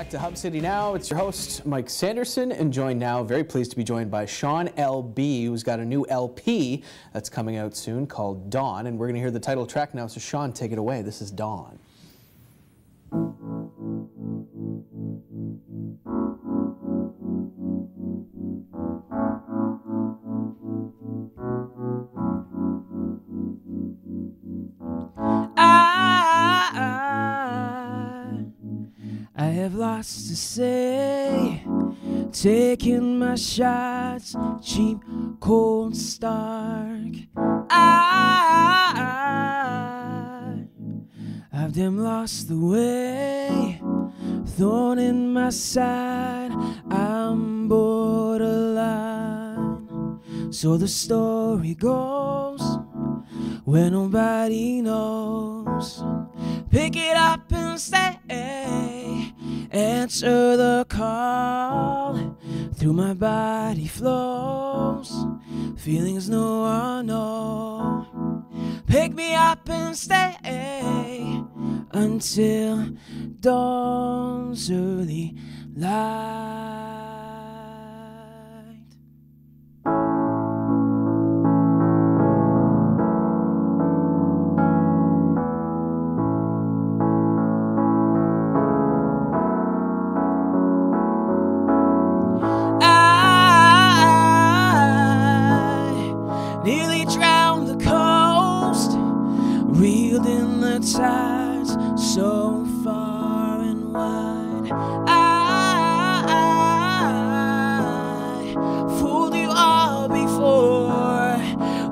Back to Hub City Now. It's your host, Mike Sanderson, and joined now, very pleased to be joined by Sean L.B., who's got a new LP that's coming out soon called Dawn, and we're going to hear the title track now. So Sean, take it away. This is Dawn. I have lots to say, taking my shots, cheap, cold, stark. I've damn lost the way, thorn in my side, I'm borderline. So the story goes, where nobody knows. Pick it up and stay, answer the call. Through my body flows feelings no one knows. Pick me up and stay until dawn's early light. Nearly drowned the coast, reeled in the tides, so far and wide. I fooled you all before,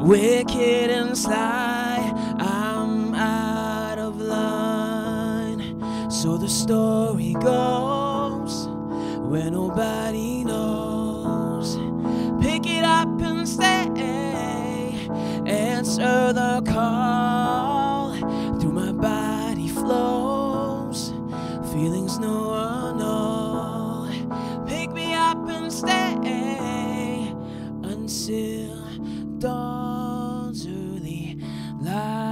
wicked and sly, I'm out of line. So the story goes, where nobody knows. Pick it up and stay, answer the call. Through my body flows feelings no one knows. Pick me up and stay until dawn's early light.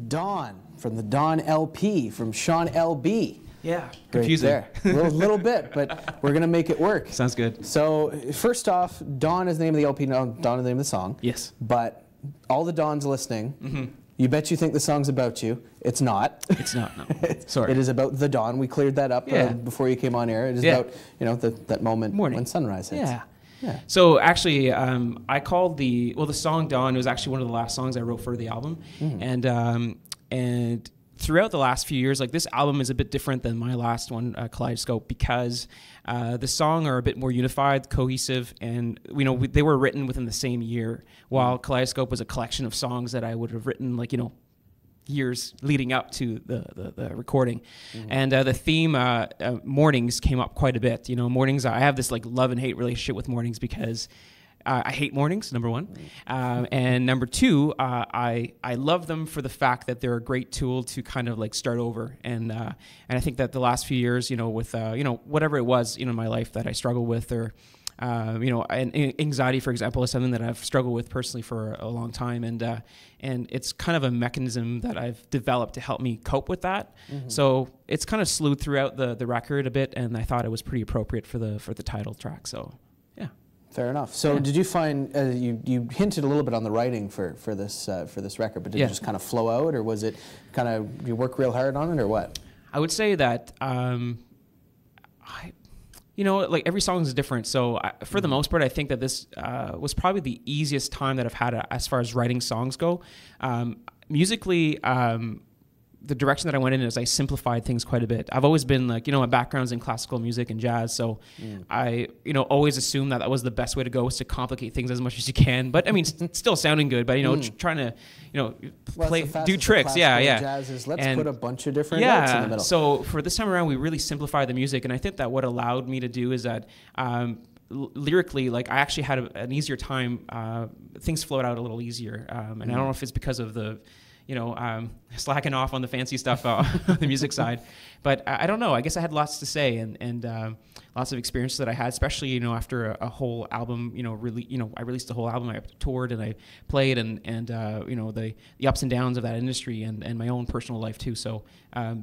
Dawn from the Dawn LP from Sean L.B. Yeah, confusing. Right there. a little bit, but we're going to make it work. Sounds good. So first off, Dawn is the name of the LP, Dawn is the name of the song. Yes. But all the Dawns listening, you bet you think the song's about you. It's not. It's not, no. Sorry. It is about the dawn. We cleared that up before you came on air. It is about, that moment when sunrise hits. Yeah. Yeah. So actually, I called the song Dawn. It was actually one of the last songs I wrote for the album, and throughout the last few years, like this album is a bit different than my last one, Kaleidoscope, because the songs are a bit more unified, cohesive, and they were written within the same year. While Kaleidoscope was a collection of songs that I would have written years leading up to the recording. And the theme mornings came up quite a bit. Mornings, I have this love and hate relationship with mornings because I hate mornings, number one. And number two, I love them for the fact that they're a great tool to kind of start over. And I think that the last few years, with whatever it was in my life that I struggle with, or and anxiety, for example, is something that I've struggled with personally for a long time, and it's kind of a mechanism that I've developed to help me cope with that. So it's kind of slewed throughout the record a bit, and I thought it was pretty appropriate for the title track. So yeah. Fair enough. So did you find, you hinted a little bit on the writing for this record, but did it just kind of flow out, or was it kind of, you work real hard on it, or what? I would say that, like every song is different. So for the most part, I think that this was probably the easiest time that I've had as far as writing songs go. Musically, the direction that I went in is I simplified things quite a bit. I've always been like, my background's in classical music and jazz. So I, always assumed that was the best way to go, was to complicate things as much as you can. But I mean, still sounding good, but, trying to, do tricks. Yeah. Jazz is, let's put a bunch of different notes in the middle. So for this time around, we really simplified the music. And I think that what allowed me to do is that, lyrically, like I actually had an easier time. Things flowed out a little easier. And I don't know if it's because of the, slacking off on the fancy stuff on the music side. But I don't know. I guess I had lots to say and lots of experiences that I had, especially, after a whole album, I released a whole album. I toured and I played and the ups and downs of that industry and my own personal life too. So, I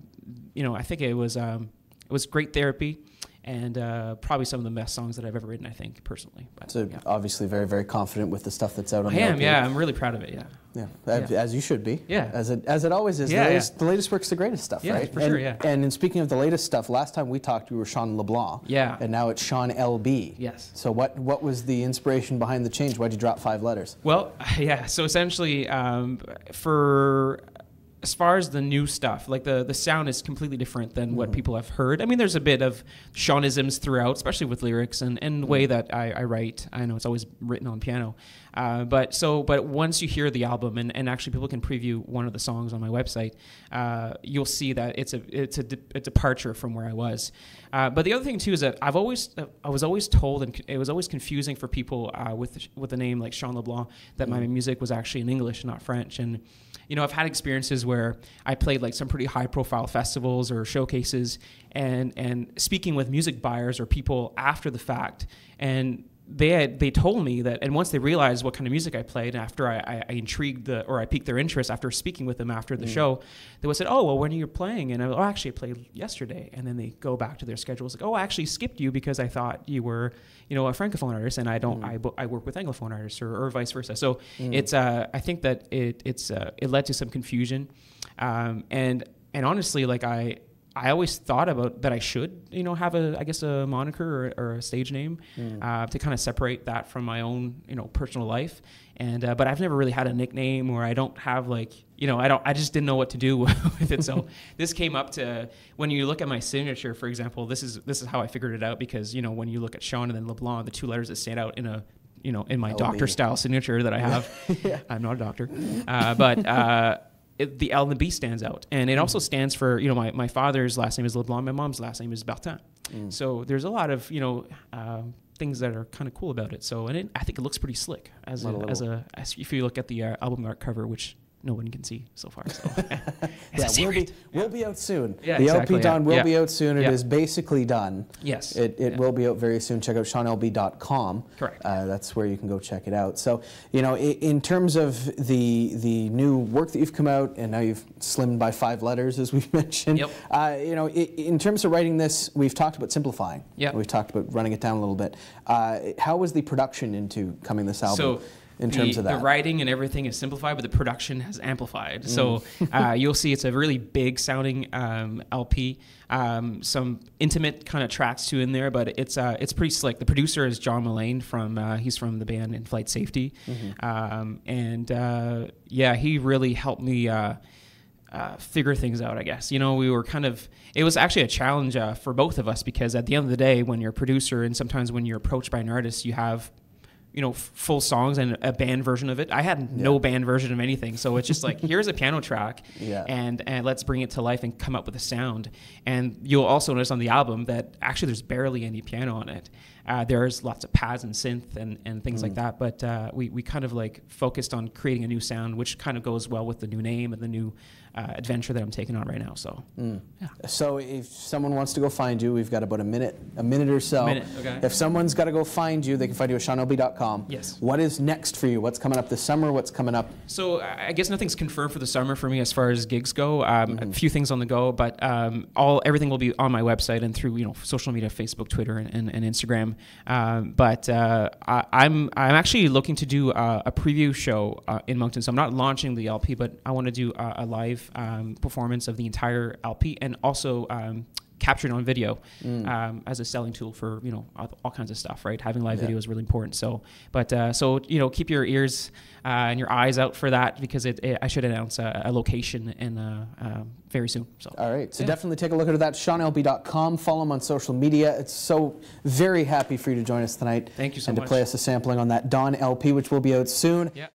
think it was great therapy. And probably some of the best songs that I've ever written, I think, personally. But, so obviously very, very confident with the stuff that's out on the LP. I'm really proud of it, as you should be. Yeah. As it always is. The latest work's the greatest stuff, right? For sure, And in speaking of the latest stuff, last time we talked, we were Sean LeBlanc. Yeah. And now it's Sean LB. Yes. So what was the inspiration behind the change? Why'd you drop 5 letters? Well, so essentially, as far as the new stuff, like the sound is completely different than what people have heard. I mean, there's a bit of Seanisms throughout, especially with lyrics and the way that I write. I know it's always written on piano. But once you hear the album and actually people can preview one of the songs on my website, you'll see that it's a departure from where I was. But the other thing too is that I was always told, and it was always confusing for people with a name like Sean LeBlanc, that my music was actually in English, not French. And I've had experiences where I played like some pretty high profile festivals or showcases and speaking with music buyers or people after the fact, and they told me that, and once they realized what kind of music I played, after I intrigued I piqued their interest after speaking with them after the show, they would say, "Oh, well, when are you playing?" And actually I played yesterday. And then they go back to their schedules like, "Oh, I actually skipped you because I thought you were, a francophone artist, and I don't. I work with anglophone artists, or vice versa." So it's I think that it led to some confusion, and honestly, like I always thought about that I should, have a moniker or a stage name to kind of separate that from my own, personal life. And but I've never really had a nickname, or I don't have I just didn't know what to do with it. So this came up to, when you look at my signature, for example, this is how I figured it out, because when you look at Sean and then LeBlanc, the 2 letters that stand out in a in my doctor style signature that I have. I'm not a doctor, but. The L and the B stands out, and it also stands for my father's last name is LeBlanc, my mom's last name is Bertin. So there's a lot of things that are kind of cool about it. So I think it looks pretty slick as if you look at the album art cover, which no one can see so far. So we'll be out soon. Yeah, the exactly, LP Don will be out soon. It is basically done. Yes. It will be out very soon. Check out SeanLB.com. Correct. That's where you can go check it out. So, in terms of the new work that you've come out, and now you've slimmed by 5 letters, as we've mentioned. Yep. In terms of writing this, we've talked about simplifying. Yeah. We've talked about running it down a little bit. How was the production into coming this album? In terms of that, the writing and everything is simplified, but the production has amplified. So you'll see it's a really big sounding LP. Some intimate kind of tracks too in there, but it's pretty slick. The producer is John Mullane he's from the band In Flight Safety, he really helped me figure things out, I guess. We were it was actually a challenge for both of us, because at the end of the day, when you're a producer and sometimes when you're approached by an artist, you have full songs and a band version of it. I had no band version of anything. So it's just like, here's a piano track and let's bring it to life and come up with a sound. And you'll also notice on the album that actually there's barely any piano on it. there's lots of pads and synth and things like that. But we kind of like focused on creating a new sound, which kind of goes well with the new name and the new adventure that I'm taking on right now. So, yeah. So if someone wants to go find you, we've got about a minute or so. Okay. If someone's got to go find you, they can find you at SeanLB.com. Yes. What is next for you? What's coming up this summer? What's coming up? So I guess nothing's confirmed for the summer for me as far as gigs go. A few things on the go, but everything will be on my website and through social media, Facebook, Twitter, and Instagram. But I'm actually looking to do a preview show in Moncton. So I'm not launching the LP, but I want to do a live performance of the entire LP, and also captured on video as a selling tool for all kinds of stuff, right? Having live video is really important. So keep your ears and your eyes out for that, because I should announce a location very soon. So all right, so definitely take a look at that. SeanLB.com. Follow him on social media. It's so very happy for you to join us tonight. Thank you so much. much. And to play us a sampling on that Dawn LP, which will be out soon. Yeah.